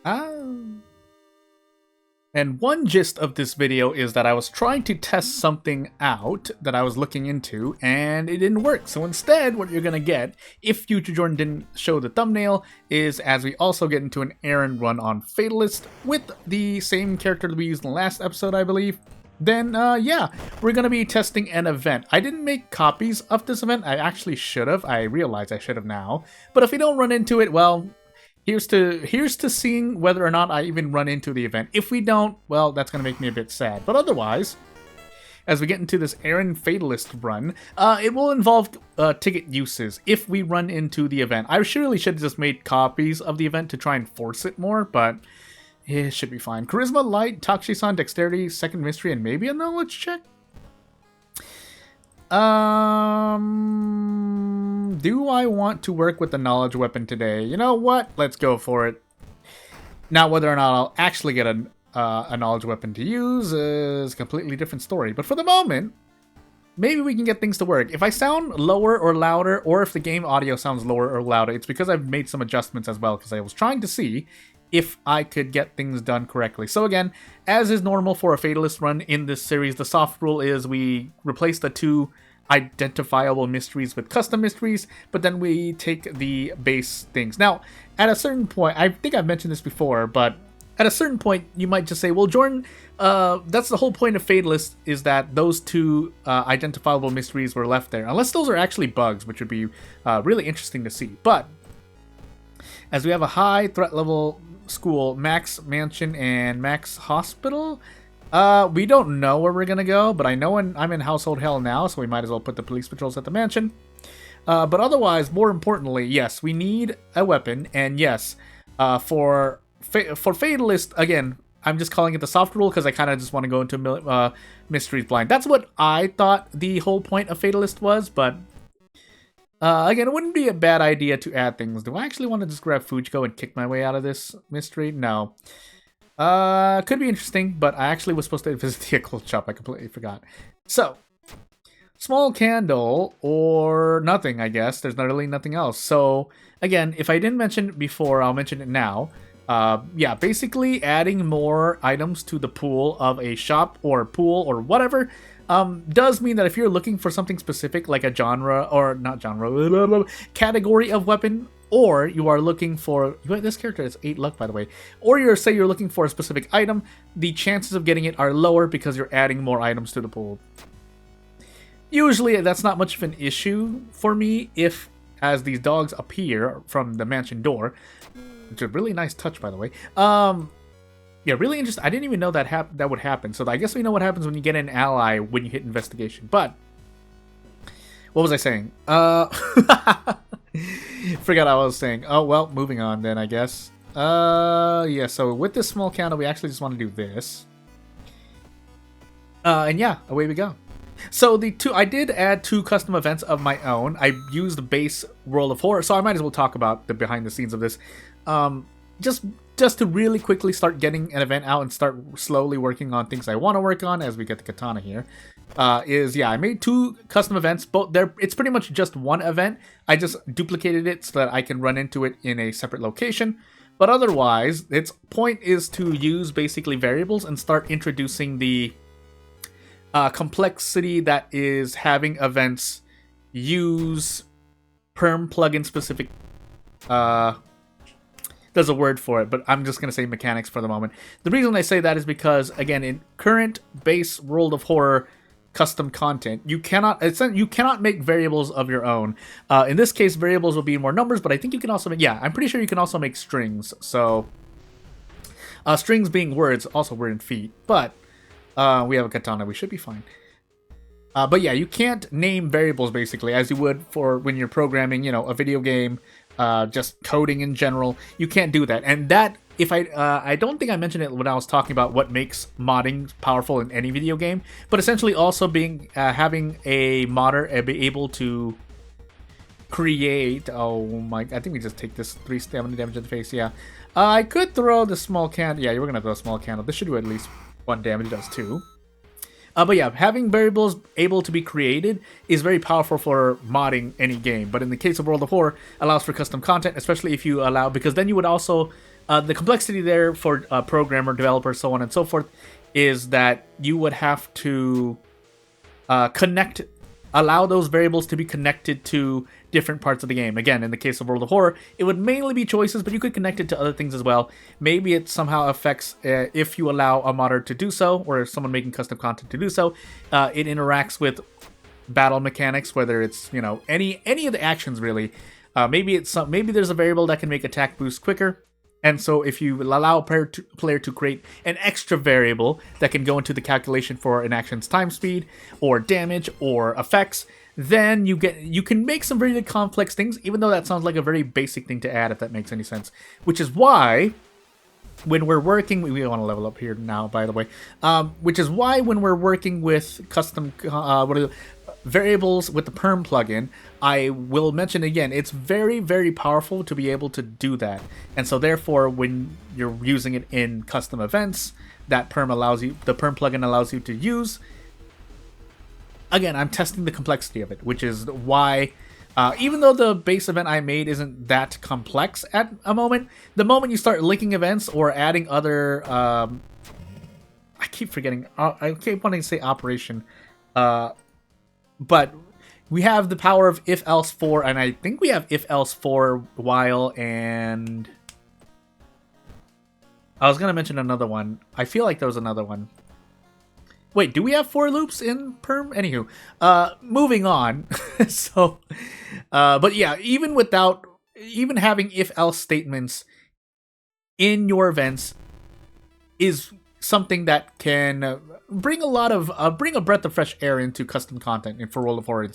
Ah. And one gist of this video is that I was trying to test something out that I was looking into, and it didn't work. So instead, what you're going to get, if Future Jordan didn't show the thumbnail, is as we also get into an errand run on Fatalist with the same character that we used in the last episode, I believe, then yeah, we're going to be testing an event. I didn't make copies of this event. I actually should have. I realize I should have now. But if we don't run into it, well, here's to seeing whether or not I even run into the event. If we don't, well, that's going to make me a bit sad. But otherwise, as we get into this errand Fatalist run, it will involve ticket uses if we run into the event. I surely should have just made copies of the event to try and force it more, but it should be fine. Charisma, Light, Takshisan, Dexterity, Second Mystery, and maybe a Knowledge check? Do I want to work with the knowledge weapon today? You know what? Let's go for it. Now, whether or not I'll actually get a knowledge weapon to use is a completely different story. But for the moment, maybe we can get things to work. If I sound lower or louder, or if the game audio sounds lower or louder, it's because I've made some adjustments as well, because I was trying to see if I could get things done correctly. So again, as is normal for a Fatalist run in this series, the soft rule is we replace the two identifiable mysteries with custom mysteries, but then we take the base things. Now, at a certain point, I think I've mentioned this before, but at a certain point, you might just say, well, Jordan, that's the whole point of Fatalist, is that those two identifiable mysteries were left there. Unless those are actually bugs, which would be really interesting to see. But as we have a high threat level school, max mansion, and max hospital, we don't know where we're gonna go, but I know I'm in household hell now, so we might as well put the police patrols at the mansion. But otherwise, more importantly, yes, we need a weapon, and yes, for Fatalist, again, I'm just calling it the soft rule because I kind of just want to go into mysteries blind. That's what I thought the whole point of Fatalist was, but again, it wouldn't be a bad idea to add things. Do I actually want to just grab Fujiko and kick my way out of this mystery? No. Could be interesting, but I actually was supposed to visit the occult shop. I completely forgot. So, small candle or nothing, I guess. There's not really nothing else. So, again, if I didn't mention it before, I'll mention it now. Yeah, basically adding more items to the pool of a shop or pool or whatever does mean that if you're looking for something specific, like a genre, or not genre, category of weapon, or you are looking for, this character has 8 luck, by the way, or you're looking for a specific item, the chances of getting it are lower because you're adding more items to the pool. Usually, that's not much of an issue for me if, as these dogs appear from the mansion door, which is a really nice touch, by the way. Yeah, really interesting. I didn't even know that that would happen. So I guess we know what happens when you get an ally when you hit investigation. But what was I saying? Forgot what I was saying. Oh well, moving on then, I guess. Yeah. So with this small counter, we actually just want to do this. And yeah, away we go. So I did add 2 custom events of my own. I used the base World of Horror, so I might as well talk about the behind the scenes of this. Just to really quickly start getting an event out and start slowly working on things I want to work on as we get the katana here. I made 2 custom events. It's pretty much just one event. I just duplicated it so that I can run into it in a separate location. But otherwise, its point is to use basically variables and start introducing the complexity that is having events use perm plugin specific. There's a word for it, but I'm just going to say mechanics for the moment. The reason I say that is because, again, in current base World of Horror custom content, you cannot make variables of your own. In this case, variables will be more numbers, but I think you can also make, I'm pretty sure you can also make strings. So, strings being words, also word and feet, but we have a katana, we should be fine. But yeah, you can't name variables basically as you would for when you're programming, a video game, just coding in general. You can't do that. And that, if I don't think I mentioned it when I was talking about what makes modding powerful in any video game, but essentially also being having a modder be able to create. Oh my! I think we just take this 3 stamina damage in the face. Yeah, I could throw the small candle. Yeah, you were gonna throw a small candle. This should do at least 1 damage. It does 2. But yeah, having variables able to be created is very powerful for modding any game. But in the case of World of Horror, allows for custom content, especially if you allow, because then you would also The complexity there for a programmer, developer, so on and so forth, is that you would have to allow those variables to be connected to different parts of the game. Again, in the case of World of Horror, it would mainly be choices, but you could connect it to other things as well. Maybe it somehow affects, if you allow a modder to do so, or if someone making custom content to do so, it interacts with battle mechanics, whether it's, you know, any of the actions really. Maybe there's a variable that can make attack boost quicker. And so if you allow a player to create an extra variable that can go into the calculation for an action's time speed or damage or effects, then you can make some very complex things, even though that sounds like a very basic thing to add, if that makes any sense. Which is why when we're working, we want to level up here now, by the way, which is why when we're working with custom variables with the perm plugin, I will mention again, it's very, very powerful to be able to do that. And so therefore, when you're using it in custom events, that the perm plugin allows you to use. Again, I'm testing the complexity of it, which is why, even though the base event I made isn't that complex at the moment you start linking events or adding other, I keep forgetting, I keep wanting to say operation, but we have the power of if else for, and I think we have if else for while, and I was gonna mention another one. I feel like there was another one. Wait, do we have for loops in perm? Anywho, moving on. So, but yeah, even having if else statements in your events is something that can bring a breath of fresh air into custom content, and for World of Horror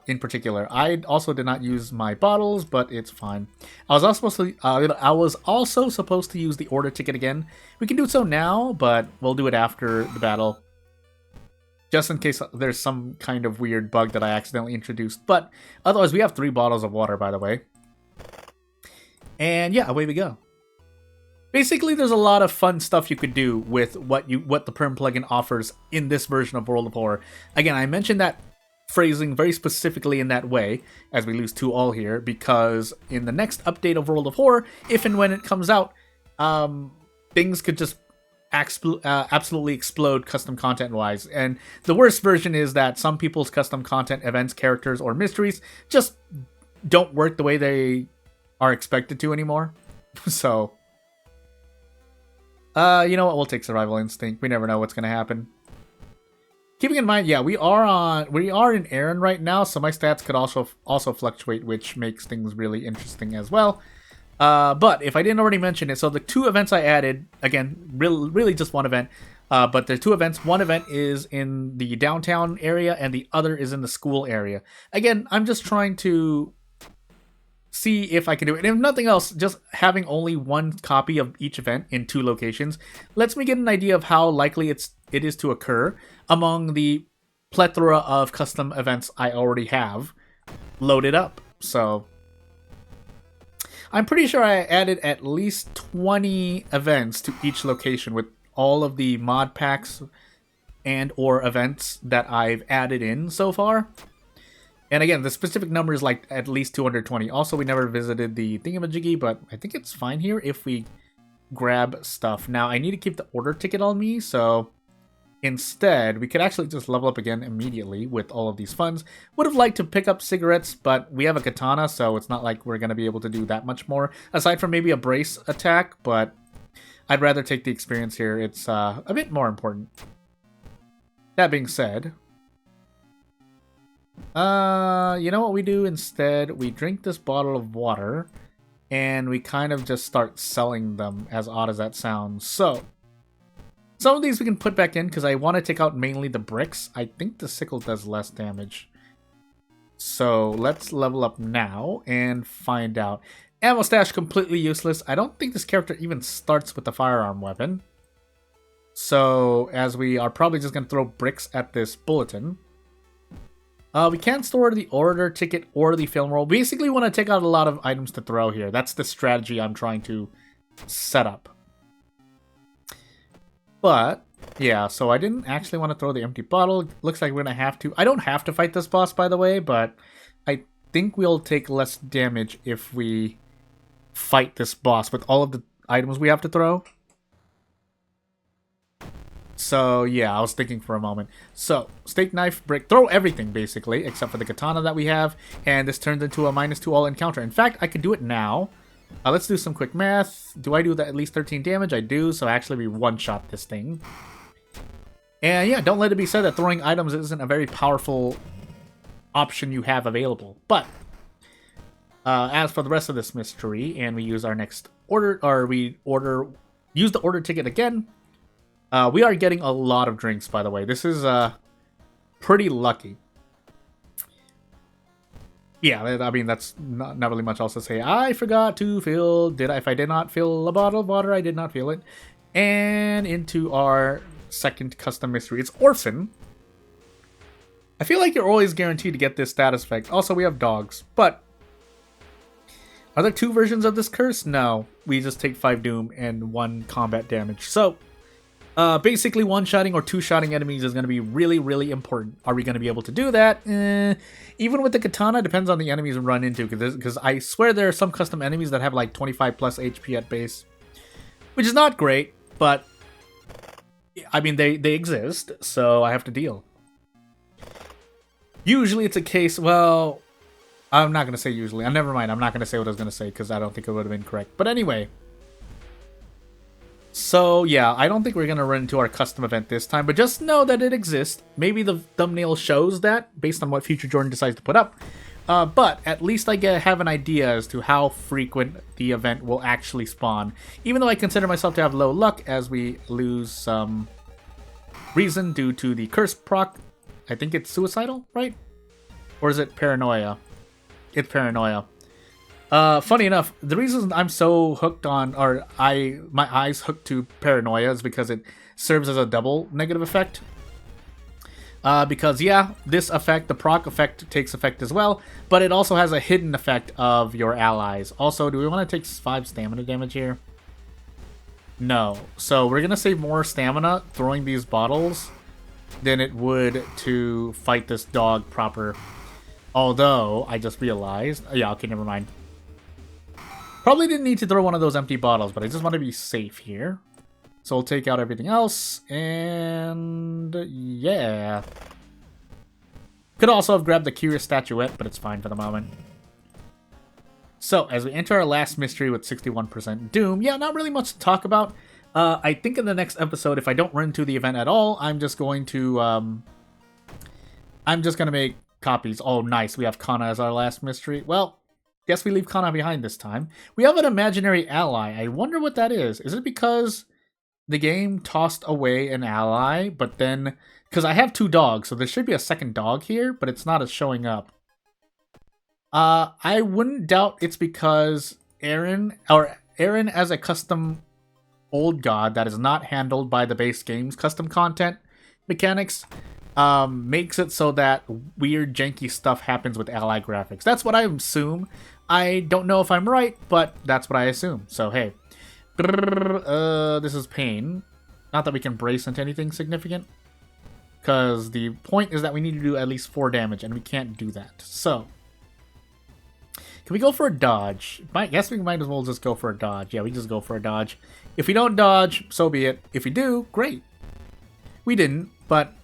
in particular. I also did not use my bottles, but it's fine. I was also supposed to use the order ticket again. We can do so now, but we'll do it after the battle, just in case there's some kind of weird bug that I accidentally introduced. But otherwise, we have 3 bottles of water, by the way. And yeah, away we go. Basically, there's a lot of fun stuff you could do with what the perm plugin offers in this version of World of Horror. Again, I mentioned that phrasing very specifically in that way, as we lose 2 all here, because in the next update of World of Horror, if and when it comes out, things could just absolutely explode custom content-wise. And the worst version is that some people's custom content, events, characters, or mysteries just don't work the way they are expected to anymore. So, you know what? We'll take Survival Instinct. We never know what's going to happen. Keeping in mind, yeah, we are in Aaron right now, so my stats could also fluctuate, which makes things really interesting as well. But if I didn't already mention it, so the 2 events I added, again, really just one event, but there's 2 events. One event is in the downtown area, and the other is in the school area. Again, I'm just trying to see if I can do it. And if nothing else, just having only 1 copy of each event in 2 locations lets me get an idea of how likely it is to occur among the plethora of custom events I already have loaded up. So I'm pretty sure I added at least 20 events to each location with all of the mod packs and or events that I've added in so far. And again, the specific number is like at least 220. Also, we never visited the thingamajiggy, but I think it's fine here if we grab stuff. Now, I need to keep the order ticket on me, so instead, we could actually just level up again immediately with all of these funds. Would have liked to pick up cigarettes, but we have a katana, so it's not like we're going to be able to do that much more, aside from maybe a brace attack, but I'd rather take the experience here. It's a bit more important. That being said, you know what we do instead? We drink this bottle of water, and we kind of just start selling them, as odd as that sounds. So, some of these we can put back in, because I want to take out mainly the bricks. I think the sickle does less damage. So, let's level up now and find out. Ammo stash completely useless. I don't think this character even starts with the firearm weapon. So, as we are probably just going to throw bricks at this bulletin. We can't store the order ticket or the film roll. Basically, we want to take out a lot of items to throw here. That's the strategy I'm trying to set up. But, yeah, so I didn't actually want to throw the empty bottle. Looks like we're going to have to. I don't have to fight this boss, by the way, but I think we'll take less damage if we fight this boss with all of the items we have to throw. So, yeah, I was thinking for a moment. So, steak knife, brick, throw everything, basically, except for the katana that we have. And this turns into a -2 all encounter. In fact, I could do it now. Let's do some quick math. Do I do that at least 13 damage? I do, so actually we one-shot this thing. And yeah, don't let it be said that throwing items isn't a very powerful option you have available. But, as for the rest of this mystery, and we use our next order, or use the order ticket again, we are getting a lot of drinks, by the way. This is pretty lucky. Yeah, I mean, that's not really much else to say. I forgot to fill... If I did not fill a bottle of water, I did not fill it. And into our second custom mystery. It's Orphan. I feel like you're always guaranteed to get this status effect. Also, we have dogs. But are there 2 versions of this curse? No. We just take 5 doom and 1 combat damage. So... basically, one-shotting or two-shotting enemies is going to be really, really important. Are we going to be able to do that? Even with the katana, depends on the enemies we run into. Because I swear there are some custom enemies that have like 25 plus HP at base. Which is not great, but... I mean, they exist, so I have to deal. Usually it's a case, well... I'm not going to say usually. Never mind, I'm not going to say what I was going to say, because I don't think it would have been correct. But anyway... So, yeah, I don't think we're going to run into our custom event this time, but just know that it exists. Maybe the thumbnail shows that, based on what Future Jordan decides to put up. But at least I have an idea as to how frequent the event will actually spawn. Even though I consider myself to have low luck, as we lose some reason due to the curse proc. I think it's suicidal, right? Or is it paranoia? It's paranoia. Funny enough, the reason I'm so hooked on, or my eyes hooked to paranoia is because it serves as a double negative effect. Because yeah, this effect, the proc effect, takes effect as well, but it also has a hidden effect of your allies. Also, do we want to take 5 stamina damage here? No. So we're gonna save more stamina throwing these bottles than it would to fight this dog proper. Although, I just realized... Yeah, okay, never mind. Probably didn't need to throw one of those empty bottles, but I just want to be safe here. So we'll take out everything else, and... yeah. Could also have grabbed the Curious Statuette, but it's fine for the moment. So, as we enter our last mystery with 61% Doom, yeah, not really much to talk about. I think in the next episode, if I don't run into the event at all, I'm just going to make copies. Oh, nice, we have Kana as our last mystery. Well... guess we leave Kana behind this time. We have an imaginary ally. I wonder what that is. Is it because the game tossed away an ally, but then... because I have 2 dogs, so there should be a second dog here, but it's not showing up. I wouldn't doubt it's because Aaron as a custom old god that is not handled by the base game's custom content mechanics, makes it so that weird janky stuff happens with ally graphics. That's what I assume. I don't know if I'm right, but that's what I assume. So, hey. This is pain. Not that we can brace into anything significant. Because the point is that we need to do at least 4 damage, and we can't do that. So. Can we go for a dodge? I guess we might as well just go for a dodge. Yeah, we just go for a dodge. If we don't dodge, so be it. If we do, great. We didn't, but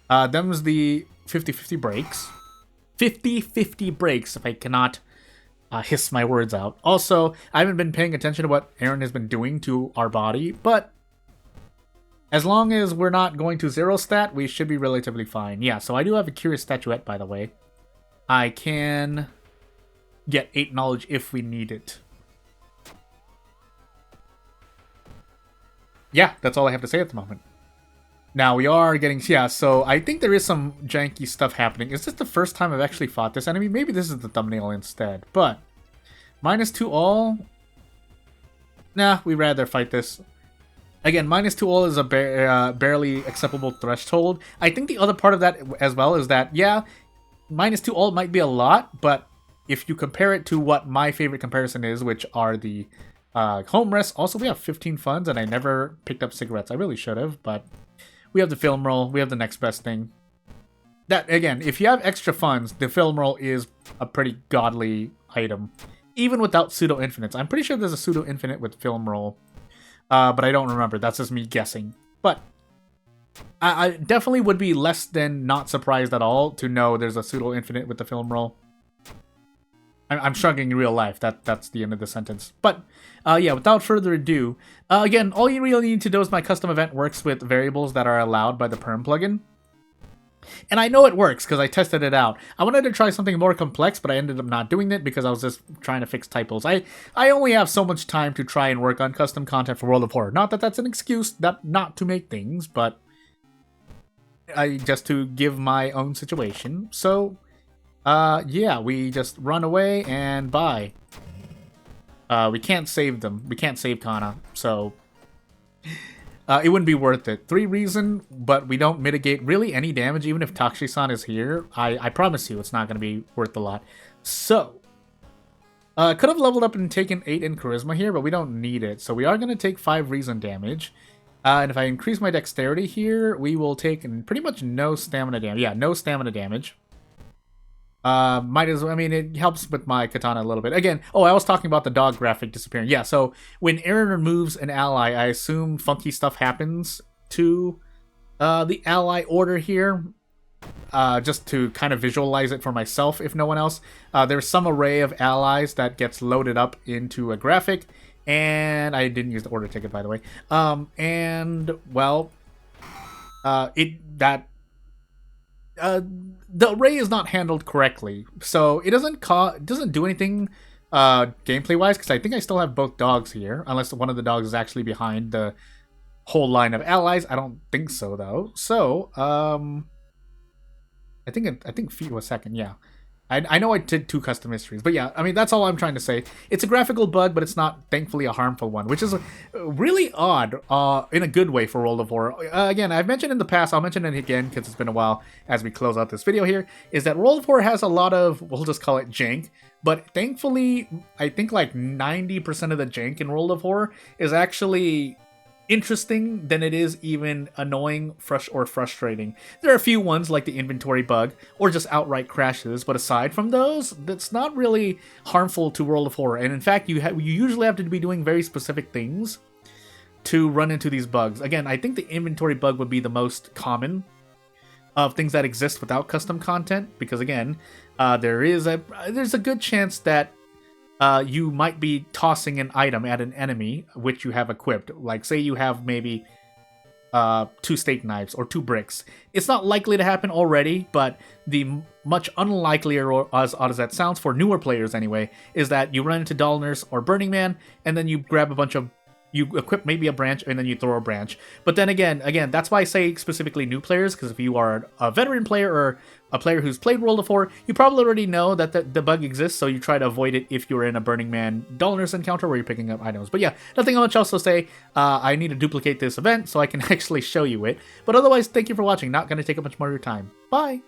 them's the 50-50 breaks. 50-50 breaks, if I cannot... hiss my words out. Also, I haven't been paying attention to what Aaron has been doing to our body, but as long as we're not going to 0 stat, we should be relatively fine. Yeah, so I do have a Curious Statuette, by the way. I can get 8 knowledge if we need it. Yeah, that's all I have to say at the moment. Now, we are getting... yeah, so I think there is some janky stuff happening. Is this the first time I've actually fought this enemy? Maybe this is the thumbnail instead. But, -2 all... nah, we'd rather fight this. Again, -2 all is a barely acceptable threshold. I think the other part of that as well is that, yeah, -2 all might be a lot, but if you compare it to what my favorite comparison is, which are the home rests. Also, we have 15 funds, and I never picked up cigarettes. I really should have, but... we have the film roll. We have the next best thing. That, again, if you have extra funds, the film roll is a pretty godly item. even without pseudo-infinites. I'm pretty sure there's a pseudo-infinite with film roll, but I don't remember. That's just me guessing. But I definitely would be less than not surprised at all to know there's a pseudo-infinite with the film roll. I'm shrugging in real life. That's the end of the sentence. But yeah, without further ado, again, all you really need to know is my custom event works with variables that are allowed by the perm plugin. And I know it works because I tested it out. I wanted to try something more complex, but I ended up not doing it because I was just trying to fix typos. I only have so much time to try and work on custom content for World of Horror. Not that that's an excuse not to make things, but just to give my own situation. So, yeah, we just run away and bye. We can't save them. We can't save Kana, so it wouldn't be worth it. 3 reason, but we don't mitigate really any damage, even if Takshi-san is here. I promise you it's not going to be worth a lot. So, could have leveled up and taken 8 in Charisma here, but we don't need it. So we are going to take 5 reason damage. And if I increase my dexterity here, we will take pretty much no stamina damage. Yeah, no stamina damage. Might as well, I mean, it helps with my katana a little bit. Again, oh, I was talking about the dog graphic disappearing. Yeah, so when Aaron removes an ally, I assume funky stuff happens to the ally order here. Just to kind of visualize it for myself, if no one else. There's some array of allies that gets loaded up into a graphic. And I didn't use the order ticket, by the way. And, well, the array is not handled correctly, so it doesn't do anything gameplay wise, because I think I still have both dogs here, unless one of the dogs is actually behind the whole line of allies. I don't think so though. So I think feet was second. Yeah, I know I did 2 custom histories, but yeah, I mean, that's all I'm trying to say. It's a graphical bug, but it's not, thankfully, a harmful one, which is really odd in a good way for World of Horror. Again, I've mentioned in the past, I'll mention it again because it's been a while as we close out this video here, is that World of Horror has a lot of, we'll just call it jank, but thankfully, I think like 90% of the jank in World of Horror is actually interesting than it is even annoying, or frustrating. There are a few ones like the inventory bug or just outright crashes, but aside from those, that's not really harmful to World of Horror. And in fact, you usually have to be doing very specific things to run into these bugs. Again, I think the inventory bug would be the most common of things that exist without custom content, because again, there's a good chance that you might be tossing an item at an enemy which you have equipped. Like, say you have maybe 2 steak knives or 2 bricks. It's not likely to happen already, but the much unlikelier, as odd as that sounds for newer players anyway, is that you run into Dahlners or Burning Man, and then you grab a bunch of, you equip maybe a branch, and then you throw a branch. But then again, that's why I say specifically new players, because if you are a veteran player or a player who's played World of Horror, you probably already know that the bug exists, so you try to avoid it if you're in a Burning Man Dahlners encounter where you're picking up items. But yeah, nothing much else to say. I need to duplicate this event so I can actually show you it. But otherwise, thank you for watching. Not going to take up much more of your time. Bye!